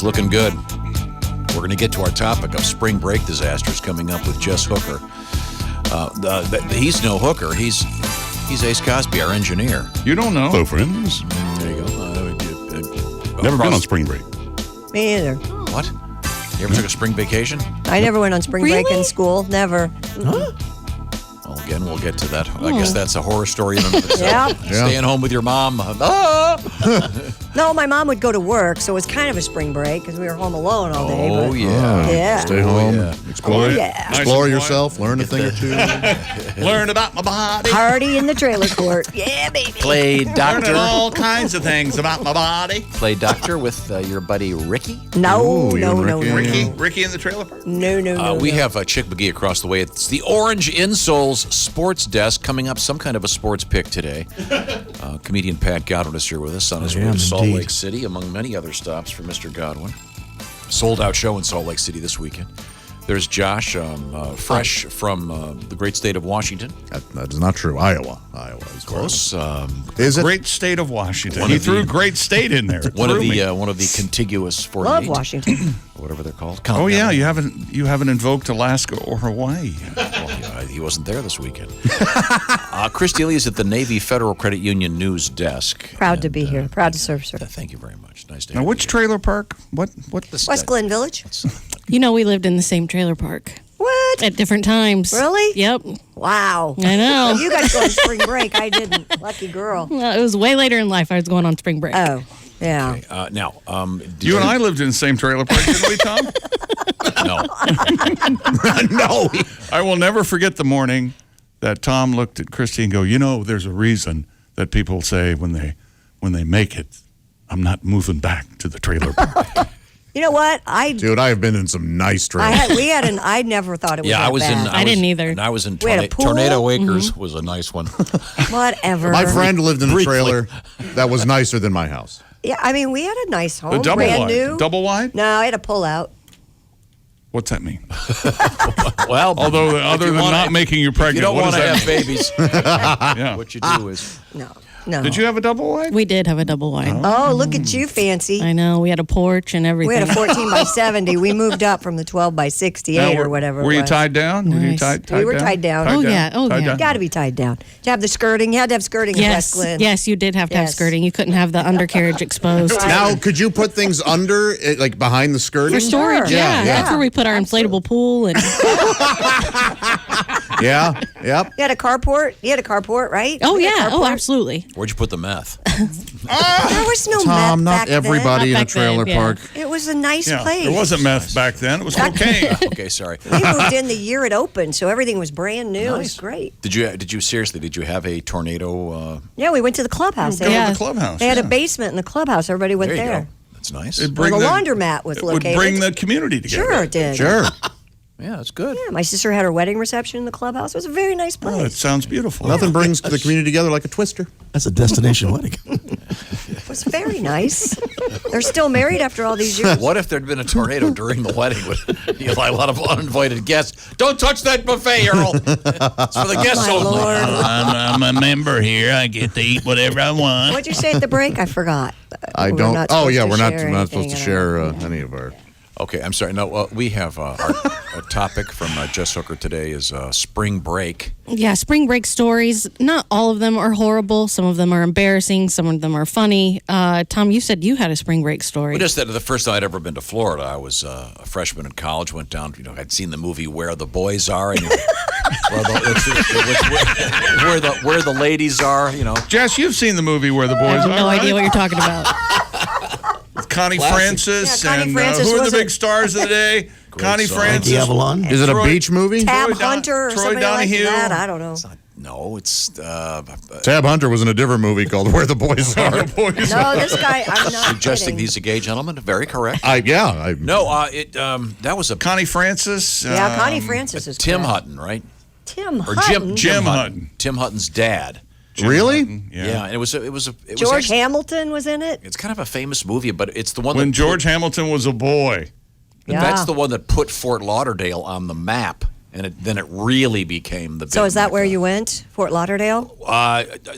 Everything's looking good. We're going to get to our topic of spring break disasters coming up with Jess Hooker. He's no hooker. He's Ace Cosby, our engineer. You don't know. Hello, friends. There you go. Never been on spring break. Me either. What? You ever took a spring vacation? I never went on spring break in school. Never. Well, again, we'll get to that. I guess that's a horror story in and of itself. Yeah. Staying home with your mom. No, my mom would go to work, so it was kind of a spring break because we were home alone all day. Oh, but yeah. Yeah. Stay home. yeah. Explore, yeah. explore yourself. Learn a thing or two. Learn about my body. Party in the trailer court. Yeah, baby. Play doctor. Learning all kinds of things about my body. Play doctor with your buddy Ricky. No, Ooh, you and Ricky? Ricky in the trailer park? No. We have Chick McGee across the way. It's the Orange Insoles Sports Desk coming up. Some kind of a sports pick today. Comedian Pat Godwin is here with us on his way to Salt Lake City, among many other stops for Mr. Godwin. Sold out show in Salt Lake City this weekend. There's Josh, fresh from the great state of Washington. That is not true. Iowa is Close. Is it? Great state of Washington. He threw great state in there. One of the contiguous 48. Love Washington. Whatever they're called. Oh yeah, you haven't invoked Alaska or Hawaii. Well, yeah, he wasn't there this weekend. Kristi is at the Navy Federal Credit Union news desk. Proud to be here. Proud to serve, sir. Thank you very much. Nice to Now, have which you. trailer park? What? West Glen Village. You know, we lived in the same trailer park What? at different times. Really? Yep. Wow. I know. You guys go on spring break. I didn't. Lucky girl. Well, it was way later in life. I was going on spring break. Oh, yeah. Now, You and I lived in the same trailer park, didn't we, Tom? No. No. I will never forget the morning that Tom looked at Kristi and go, you know, there's a reason that people say when they make it, I'm not moving back to the trailer park. You know what? Dude, I have been in some nice trailers. I never thought it was that bad. I didn't either. And I was in We had a pool. Tornado Acres was a nice one. Whatever. My friend lived in a trailer that was nicer than my house. Yeah, I mean, we had a nice home. The double brand wide. new. Double wide? No, I had a pull out. What's that mean? Well, Although, other than not making you you pregnant, don't what want does to that have mean? babies. Yeah. What you do is No. Did you have a double wide? We did have a double wide. Oh, look at you, fancy. I know. We had a porch and everything. We had a 14 by 70. We moved up from the 12 by 68 or whatever. Were you tied down? Were you Nice. tied We were down? tied down. Oh, yeah. Oh, Tied yeah. down? Got to be tied down. To have the skirting, you had to have skirting in West Yes. Glen. Yes, you did have to have Yes. skirting. You couldn't have the undercarriage exposed. Now, could you put things under, like behind the skirting? For storage, Sure. yeah. Yeah. That's where we put our inflatable pool. And Yeah. Yep. You had a carport? You had a carport, right? oh, You had yeah. a Oh, carport? absolutely. where'd you put the meth? There was no Tom, meth not back everybody Not in a back then, trailer yeah. park. then. It was a nice Yeah, place. there wasn't meth back then. It was cocaine. Okay, sorry. We moved in the year it opened, so everything was brand new. It was Nice. great. Did you have a tornado? Yeah, we went to the clubhouse. Go They to had, the clubhouse. they had a yeah. basement in the clubhouse. Everybody went There you there. go. That's nice. It'd Where bring the laundromat was it would located. bring the community together. Sure, it did. Sure. Yeah, that's good. Yeah, my sister had her wedding reception in the clubhouse. It was a very nice place. Oh, it sounds beautiful. Nothing brings the community together like a twister. That's a destination wedding. It was very nice. They're still married after all these years. What if there'd been a tornado during the wedding with a lot of uninvited guests? Don't touch that buffet, Earl. It's for the guests My only. Lord. I'm a member here. I get to eat whatever I want. What'd you say at the break? I forgot. I We're don't. not Oh, supposed yeah, to we're not share supposed to anything share at all. any of our. Okay, I'm sorry. No, we have our topic from Jess Hooker today is spring break. Yeah, spring break stories. Not all of them are horrible. Some of them are embarrassing. Some of them are funny. Tom, you said you had a spring break story. Well, just that the first time I'd ever been to Florida, I was a freshman in college. Went down, I'd seen the movie Where the Boys Are, and where the ladies are. Jess, you've seen the movie Where the I Boys have Are, no right? idea what you're talking about. With Connie Francis. Yeah, Connie and Francis who are the wasn't- big stars of the day? Connie song. Francis. Frankie Avalon. Is it a Troy- beach movie? Tab Troy Don- Hunter or Troy somebody Donahue. like that. I don't know. No, it's Tab Hunter was in a different movie called Where the Boys Are. The Boys No, Are. this guy, I'm not suggesting kidding. he's a gay gentleman. Very correct. Yeah. No, that was a Connie Francis. Yeah, Connie Francis is Tim correct. Hutton, right? Tim Or Hutton. Jim Hutton. Tim Hutton's dad. Really? Hutton, Yeah, and it was George actually, Hamilton was in it. It's kind of a famous movie, but it's the one When that George Hamilton was a boy. Yeah. That's the one that put Fort Lauderdale on the map. And then it really became the big So is that where mecca. you went? Fort Lauderdale?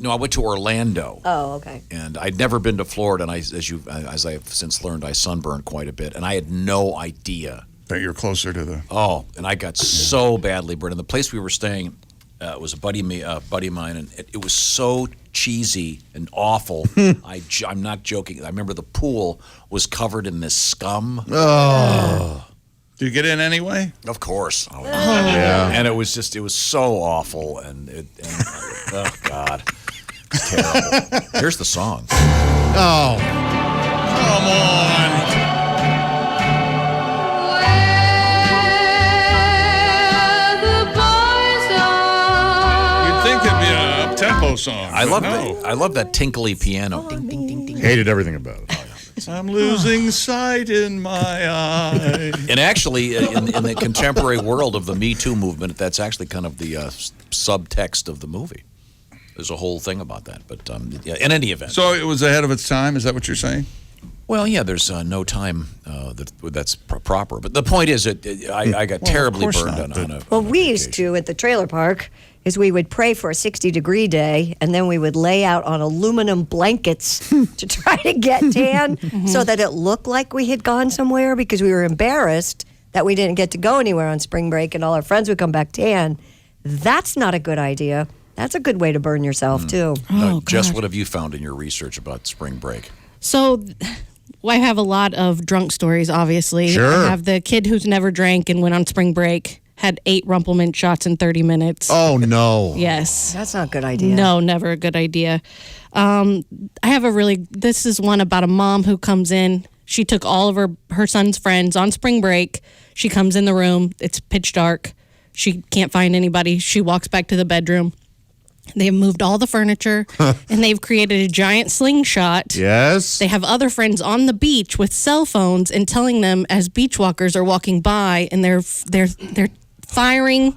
No, I went to Orlando. Oh, okay. And I'd never been to Florida, and as I've since learned, I sunburned quite a bit, and I had no idea. That you're closer to the. Oh, and I got so badly burned. And the place we were staying was a buddy of mine, and it was so cheesy and awful. I'm not joking. I remember the pool was covered in this scum. Oh. Do you get in anyway? Of course. Oh, Yeah. And it was so awful, and oh God, it's terrible. Here's the song. Oh. Come on. You'd think it'd be an up-tempo song. I but love no. that. I love that tinkly piano. Ding, ding, ding, ding. Hated everything about it. I'm losing sight in my eye. And actually, in the contemporary world of the Me Too movement, that's actually kind of the subtext of the movie. There's a whole thing about that. But yeah, in any event. So it was ahead of its time? Is that what you're saying? Well, yeah, there's no time that's proper. But the point is that I got terribly course burned not, on a. Well, on we a used vacation. to at the trailer park is we would pray for a 60-degree day, and then we would lay out on aluminum blankets to try to get tan so that it looked like we had gone somewhere because we were embarrassed that we didn't get to go anywhere on spring break and all our friends would come back tan. That's not a good idea. That's a good way to burn yourself, too. No, Jess, God. what have you found in your research about spring break? So I have a lot of drunk stories, obviously. Sure. I have the kid who's never drank and went on spring break, had 8 Rumplemint shots in 30 minutes. Oh, no. Yes. That's not a good idea. No, never a good idea. I have this is one about a mom who comes in. She took all of her son's friends on spring break. She comes in the room. It's pitch dark. She can't find anybody. She walks back to the bedroom. They have moved all the furniture, and they've created a giant slingshot. Yes. They have other friends on the beach with cell phones and telling them as beach walkers are walking by, and they're firing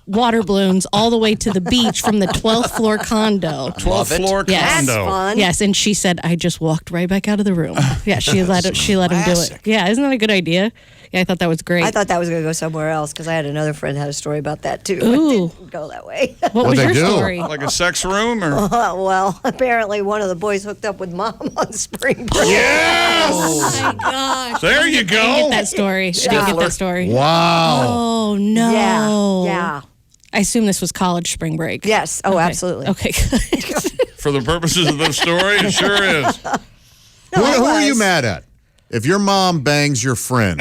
water balloons all the way to the beach from the 12th floor condo. 12th floor Yes. condo. That's fun. Yes, and she said, I just walked right back out of the room. Yeah, she let him do it. Classic. Yeah, isn't that a good idea? Yeah, I thought that was great. I thought that was going to go somewhere else because I had another friend had a story about that, too. Ooh. It didn't go that way. What was they your do? story? Like a sex room? Or? Well, apparently one of the boys hooked up with mom on spring break. Oh my gosh. There you I didn't go. get that story. I didn't get that story. Wow. Oh, no. Yeah. I assume this was college spring break. Yes. Oh, Okay. absolutely. Okay, good. For the purposes of the story, it sure is. No, Who I are you was. mad at? If your mom bangs your friend,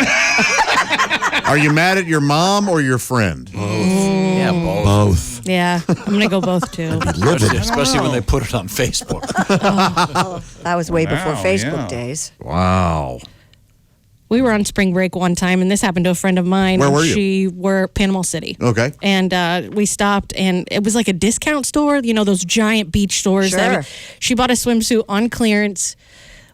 are you mad at your mom or your friend? Yeah, both. Yeah, I'm going to go both, too. Especially when they put it on Facebook. That was way before Wow, Facebook yeah. days. Wow. We were on spring break one time, and this happened to a friend of mine. Where and were you? She were Panama City. Okay. And we stopped, and it was like a discount store, you know, those giant beach stores. Sure. She bought a swimsuit on clearance.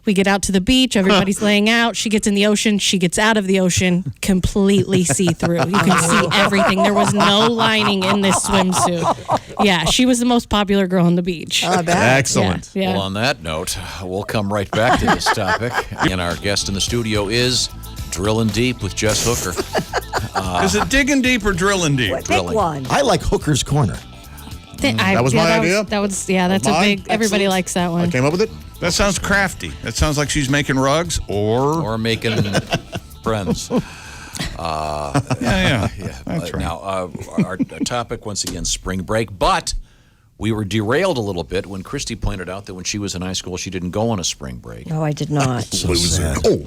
We get out to the beach. Everybody's laying out. She gets in the ocean. She gets out of the ocean, completely see-through. You can see everything. There was no lining in this swimsuit. Yeah, she was the most popular girl on the beach. I bet. Excellent. Yeah. Well, on that note, we'll come right back to this topic. And our guest in the studio is Drilling Deep with Jess Hooker. Is it digging deep or drilling deep? Pick Drilling. one. I like Hooker's Corner. That was my idea? That's a Mine? big, everybody Excellent. likes that I one. came up with it. That sounds crafty. That sounds like she's making rugs Or making friends. Yeah. That's right. Now, our topic, once again, spring break. But we were derailed a little bit when Kristi pointed out that when she was in high school, she didn't go on a spring break. No, I did not. Loser. Oh,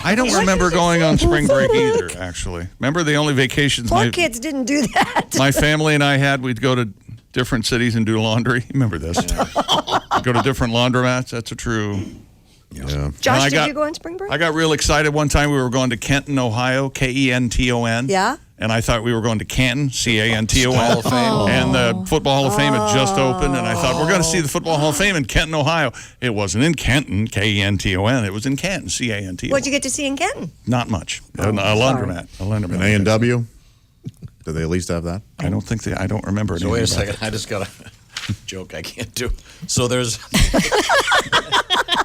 I don't remember going on spring break either, actually. Remember the only vacations Poor kids didn't do that. my family and I had? We'd go to different cities and do laundry. Remember this? Go to different laundromats. That's a true. yeah. Josh, I did got- you go on spring break? I got real excited one time. We were going to Kenton, Ohio, Kenton. Yeah? And I thought we were going to Canton, Canton. Hall of Fame. And the Football Hall of Fame had just opened, and I thought, we're going to see the Football Hall of Fame in Kenton, Ohio. It wasn't in Kenton, Kenton. It was in Canton, Canton. What'd you get to see in Kenton? Not much. A laundromat. A laundromat. An A&W. Do they at least have that? I don't think I don't remember it. So wait either, a second. I just got to. joke I can't do. So there's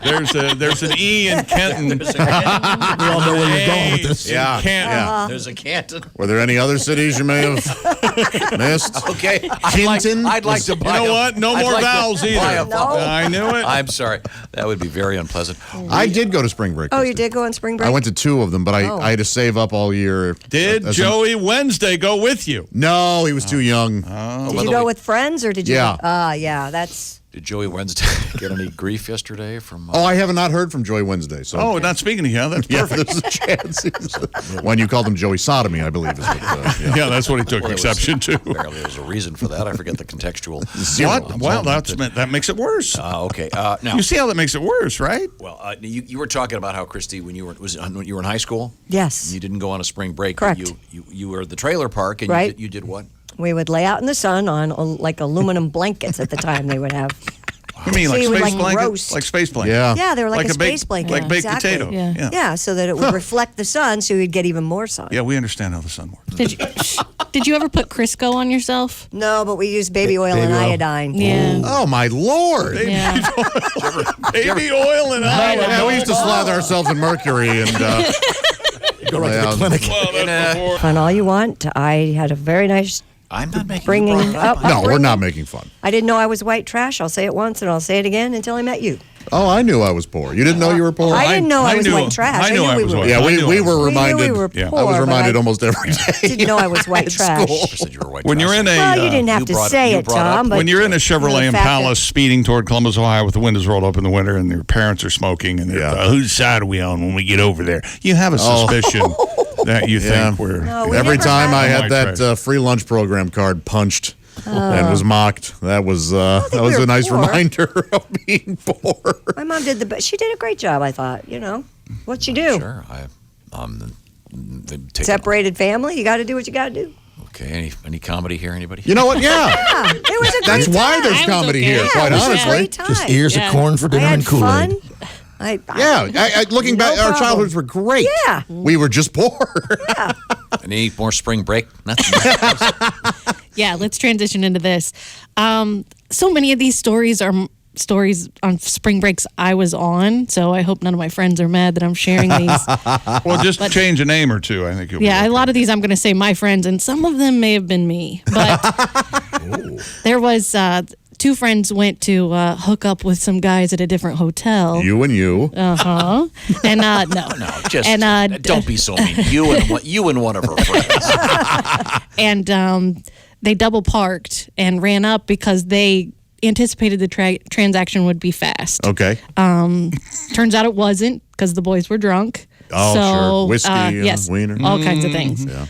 there's an E in Kenton. We all know where you're going with this. Yeah. Canton. there's a Canton. Were there any other cities you may have missed? Okay. Kenton? I'd like to buy You know what? No more vowels either. I knew it. I'm sorry. That would be very unpleasant. I did go to spring break. Oh, you Kristi. did go on spring break? I went to 2 of them, but I had to save up all year. Did As Joey Wednesday go with you? No, he was too young. Did you go with friends or did you? Yeah. Yeah, that's. Did Joey Wednesday get any grief yesterday from? Oh, I have not heard from Joey Wednesday. So Oh, not speaking to you. That's yeah, perfect. there's a chance. When you called him Joey Sodomy, I believe is what. Yeah, that's what he took Well, there was- exception to. Apparently, there's a reason for that. I forget the contextual. What? Well, that makes it worse. Okay. Now, You see how that makes it worse, right? well, you were talking about how Kristi, when you were in high school, Yes. you didn't go on a spring break. But Correct. You were at the trailer park, and Right. you did what? We would lay out in the sun on like aluminum blankets at the time they would have. You mean So like you would, space like, blanket? roast. Like space blanket? Yeah. Yeah, they were like a a baked- space blanket. Like baked Exactly. potato. Yeah. Yeah, so that it would reflect the sun, so you'd get even more sun. Yeah, we understand how the sun works. Did you ever put Crisco on yourself? No, but we use baby oil and baby oil. iodine. Yeah. Oh my Lord! Yeah. Baby oil and Yeah, we used to slather ourselves in mercury and Go right to Yeah. the clinic. Well, that's before. Fun all you want. I had a very nice I'm not making bringing you brought it up. no, we're upbringing. not making fun. I didn't know I was white trash. I'll say it once and I'll say it again until I met you. Oh, I knew I was poor. You didn't know you were poor? I didn't know I was knew- white trash. I knew I we was were. white. Yeah, I we knew I were was- We reminded. knew we were Yeah. poor. I was but reminded almost every day. didn't know I was white trash. school. Just said you were white. When you're in a Well, you didn't have you to brought- say you it, brought up- Tom. But when you're in a the Chevrolet fact that- Impala speeding toward Columbus, Ohio, with the windows rolled up in the winter, and your parents are smoking, and they're, Yeah. whose side are we on when we get over there? You have a suspicion that you Yeah. think we're. No, we Every never time had I that. had that White free lunch program card punched and was mocked, that was think we a were nice poor. reminder of being poor. My mom did the best. She did a great job, I thought. You know, what you do. Sure. They've taken- Separated family. You got to do what you got to do. Okay. Any comedy here? Anybody? You know what? Yeah, Yeah, it was a that's great why time. there's I was comedy okay. here. Yeah, Quite it was a honestly. great time. Just ears Yeah. of corn for I dinner had and Kool-Aid. fun. Yeah, looking No back, our problem. childhoods were great. Yeah. We were just poor. Any more spring break? Nothing. Yeah, let's transition into this. So many of these stories are stories on spring breaks I was on, so I hope none of my friends are mad that I'm sharing these. Well, just change a name or two. I think. You'll Yeah, be a okay. lot of these I'm going to say my friends, and some of them may have been me. But there was 2 friends went to hook up with some guys at a different hotel. You and you. And no, No, just And, don't be so mean. You and one of her friends. and they double parked and ran up because they anticipated the transaction would be fast. Okay. Turns out it wasn't because the boys were drunk. Oh, so, sure. Whiskey, yes, wiener. all kinds of things. Yeah.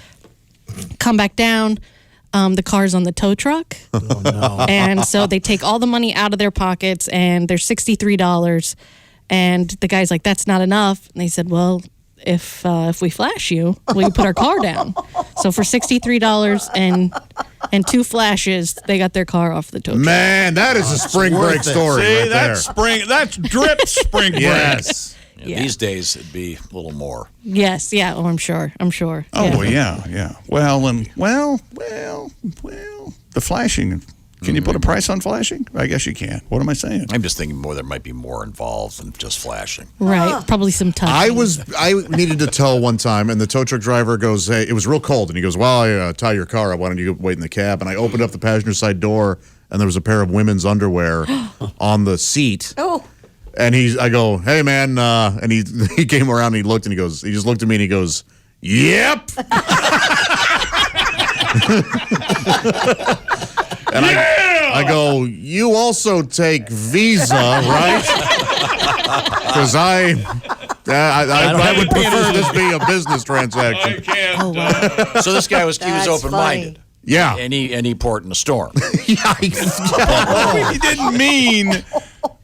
Come back down. The car's on the tow truck. Oh, no. And so they take all the money out of their pockets, and there's $63. And the guy's like, "That's not enough." And they said, "Well, if we flash you, will you put our car down?" So for $63 and 2 flashes, they got their car off the tow truck. Man, that is a spring break worth it. story See, right that's there. spring. That's drip spring break. Yes. Yeah. These days it'd be a little more. Yes, yeah. Oh, I'm sure. Oh, well, yeah. Well, and well, the flashing. Can you put a price on flashing? I guess you can. What am I saying? I'm just thinking there might be more involved than just flashing. Right. Probably some touch. I needed to tow one time, and the tow truck driver goes, "Hey," it was real cold, and he goes, "Well, I tie your car up. Why don't you wait in the cab?" And I opened up the passenger side door, and there was a pair of women's underwear on the seat. Oh, And I go, "Hey, man," and he came around and he looked and he just looked at me and he goes, "Yep." And I go, "You also take Visa, right?" Because I would prefer this be a business transaction. can't. So this guy he was That's open-minded. Yeah. And he port in a storm. He didn't mean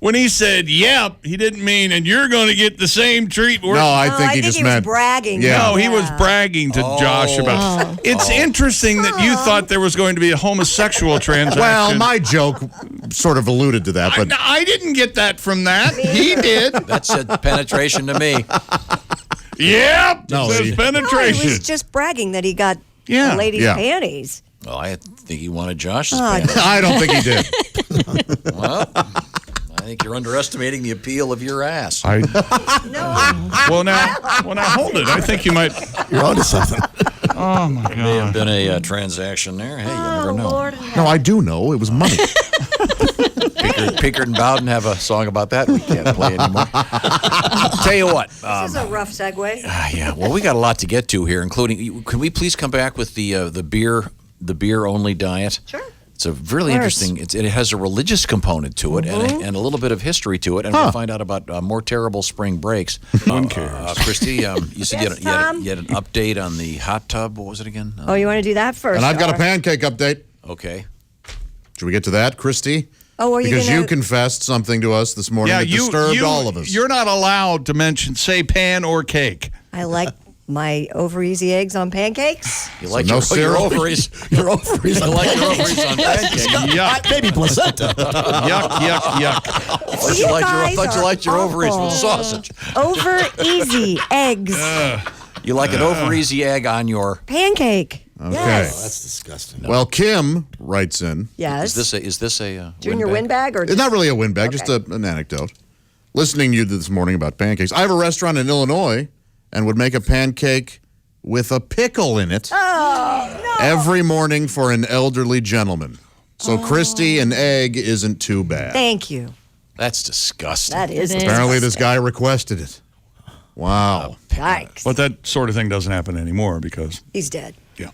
when he said "yep." He didn't mean, and you're going to get the same treatment. No, I no, think I he think just he was meant bragging. Yeah. No, he was bragging to Josh about. It's interesting that you thought there was going to be a homosexual transaction. Well, my joke sort of alluded to that, but I didn't get that from that. He did. That said penetration to me. Yep. No, It says he- No, penetration. he was just bragging that he got Yeah, a lady's yeah. panties. Well, I think he wanted Josh's Oh, panties. I don't think he did. Well, I think you're underestimating the appeal of your ass. Well, now, hold it. I think you might. You're onto something. Oh my May have God. been a transaction there. Hey, you never know. Lord. No, I do know. It was money. Pickard and Bowden have a song about that. We can't play anymore. Tell you what. This is a rough segue. Yeah. Well, we got a lot to get to here, including. Can we please come back with the beer only diet? Sure. It's a really interesting. It has a religious component to it and a little bit of history to it, and we'll find out about more terrible spring breaks. One cares. Kristi, you said Yes, you had an update on the hot tub. What was it again? Oh, you want to do that first? And I've got a Or- pancake update. Okay. Should we get to that, Kristi? Oh, are you Because gonna... you confessed something to us this morning that disturbed all of us. You're not allowed to say pan or cake. I like my over-easy eggs on pancakes. You like no your syrup? ovaries. Your ovaries. You like your ovaries on pancakes. Yuck, Maybe placenta. yuck. Thought you guys liked your are ovaries with awful. sausage. Over-easy eggs. You like an over easy egg on your. Pancake. Okay. Yes. That's disgusting. Well, Kim writes in. Yes. Is this a Junior windbag? windbag or It's not really a windbag, just Okay. an anecdote. Listening to you this morning about pancakes. I have a restaurant in Illinois and would make a pancake with a pickle in it every morning for an elderly gentleman. So Kristi, an egg isn't too bad. Thank you. That's disgusting. That is. It is. Apparently this guy requested it. Wow. Yikes. But that sort of thing doesn't happen anymore because, He's dead. yeah.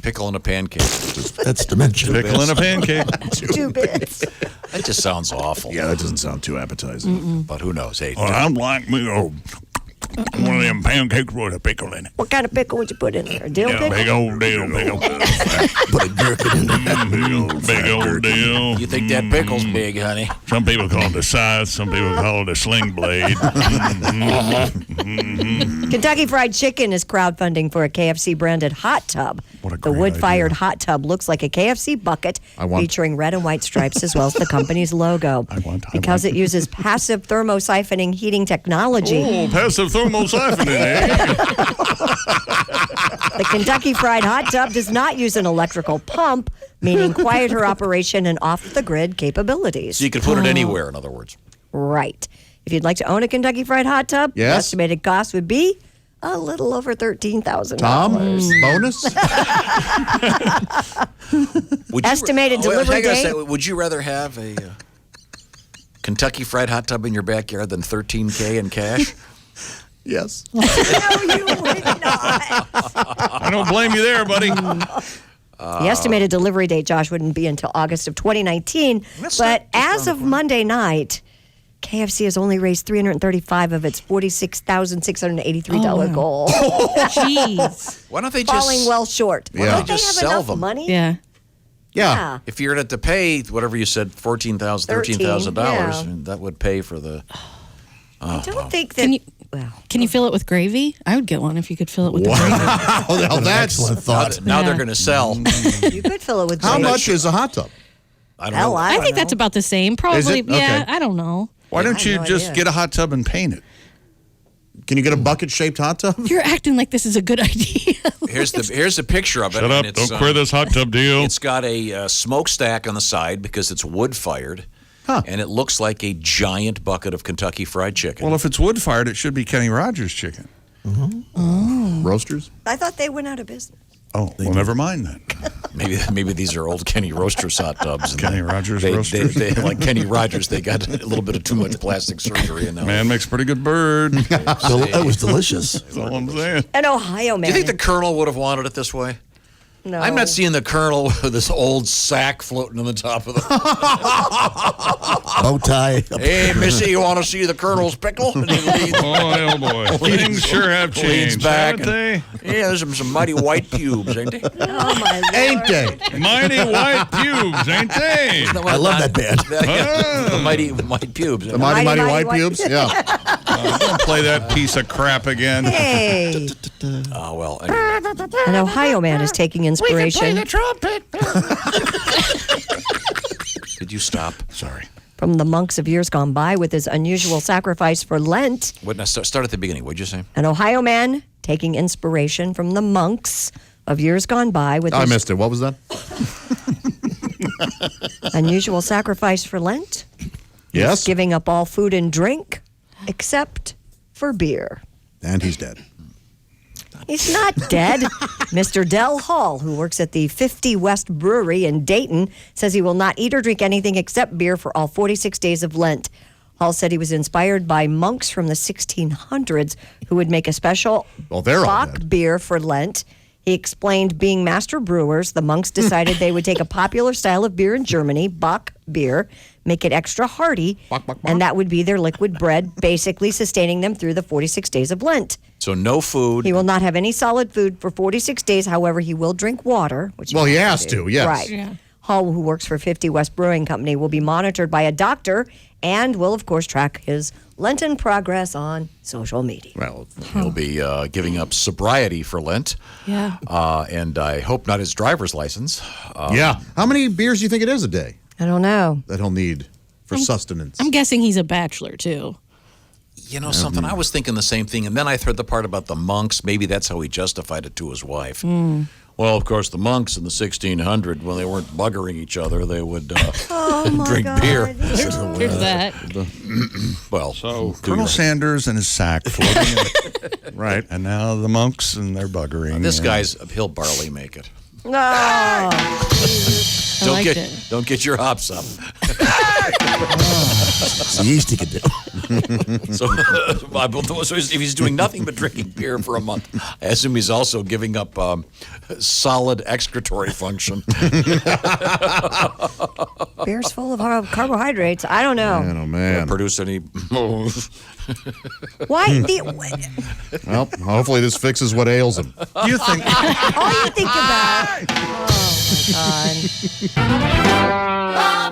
Pickle in a pancake. That's dementia. Pickle in a pancake. 2 bits. That just sounds awful. Yeah, that doesn't sound too appetizing. But who knows? Hey, Well, I'm like me. One of them pancakes with a pickle in it. What kind of pickle would you put in there? Dill pickle? Big old deal, pickle. Put a gherkin in there. Big old deal. you think that pickle's big, honey? Some people call it a scythe. Some people call it a sling blade. Kentucky Fried Chicken is crowdfunding for a KFC branded hot tub. What a The great wood-fired idea. hot tub looks like a KFC bucket want- featuring red and white stripes as well as the company's logo. Because it uses passive thermosiphoning heating technology. Oh, passive thermal siphoning, eh? The Kentucky Fried Hot Tub does not use an electrical pump, meaning quieter operation and off-the-grid capabilities. So you could put it anywhere, in other words. Right. If you'd like to own a Kentucky Fried Hot Tub, the Yes? estimated cost would be a little over $13,000. Tom, bonus? Would Estimated well, delivery I gotta date? say, would you rather have a Kentucky Fried Hot Tub in your backyard than $13K in cash? Yes. No, you would not. I don't blame you there, buddy. The estimated delivery date, Josh, wouldn't be until August of 2019. That's But not just as of Monday night, KFC has only raised $335 of its $46,683 goal. Jeez. Why don't they just Falling well short. Yeah. Don't they Just have sell enough them. money? Yeah. Yeah. If you're to pay whatever you said, $14,000, $13,000, yeah. that would pay for the. I don't think that. Can you- well, Can you fill it with gravy? I would get one if you could fill it with the gravy. Oh, now that's Excellent thought. Now they're Yeah. going to sell. you could fill it with how gravy. much is a hot tub? I don't Hell, know. I don't think know. that's about the same. Probably. Is it? Yeah. Okay. I don't know. Why don't have you no just idea. get a hot tub and paint it? Can you get a bucket-shaped hot tub? You're acting like this is a good idea. Here's a picture of it. Shut and up. it's, Don't queer this hot tub deal. It's got a smokestack on the side because it's wood-fired. Huh. And it looks like a giant bucket of Kentucky Fried Chicken. Well, if it's wood-fired, it should be Kenny Rogers chicken. Roasters? I thought they went out of business. Oh, well, never mind then. Maybe these are old Kenny Roasters hot tubs. And Kenny Rogers they, Roasters. They, like Kenny Rogers, they got a little bit of too much plastic surgery in there. Man makes pretty good bird. It was delicious. That's all I'm saying. An Ohio Do man. you think the Colonel would have wanted it this way? No. I'm not seeing the Colonel with this old sack floating on the top of the. Bow tie. Hey, Missy, you want to see the Colonel's pickle? And he leans, Oh, boy. Things sure have leans changed, back. haven't they? Yeah, there's some mighty white pubes, ain't they? Oh, my Lord. Ain't they? Mighty white pubes, ain't they? I love that band. The mighty white pubes. The mighty, mighty, Mighty white pubes? Yeah. Don't play that piece of crap again. Hey. Oh, well. Anyway. An Ohio man is taking inspiration Did you stop? Sorry. from the monks of years gone by with his unusual sacrifice for Lent. Now start at the beginning. What'd you say? An Ohio man taking inspiration from the monks of years gone by with I his missed it. What was that? Unusual sacrifice for Lent. Yes. Giving up all food and drink except for beer. And he's dead. He's not dead. Mr. Del Hall, who works at the 50 West Brewery in Dayton, says he will not eat or drink anything except beer for all 46 days of Lent. Hall said he was inspired by monks from the 1600s who would make a special they're all Bach dead. beer for Lent. He explained, being master brewers, the monks decided they would take a popular style of beer in Germany, Bach beer, make it extra hearty, and that would be their liquid bread, basically sustaining them through the 46 days of Lent. So no food. He will not have any solid food for 46 days. However, he will drink water. Which Well, he has to, yes. Right. Yeah. Hall, who works for 50 West Brewing Company, will be monitored by a doctor and will, of course, track his Lenten progress on social media. Well, he'll be giving up sobriety for Lent. Yeah. And I hope not his driver's license. Yeah. How many beers do you think it is a day I don't know. that he'll need for sustenance? I'm guessing he's a bachelor, too. You know something? I was thinking the same thing. And then I heard the part about the monks. Maybe that's how he justified it to his wife. Well, of course, the monks in the 1600s, when they weren't buggering each other, they would drink beer. There's that. Well, So do Colonel your- Sanders and his sack floating in Right. and now the monks and their buggering. This and- guy's, he'll barely make it. No. I liked it. Don't get your hops up. It's the yeast he could do. So if he's doing nothing but drinking beer for a month, I assume he's also giving up solid excretory function. Beer's full of carbohydrates. I don't know. Man, oh, man. Produce any? Why? Well, hopefully this fixes what ails him. Do you think? All you think about. Oh, my God.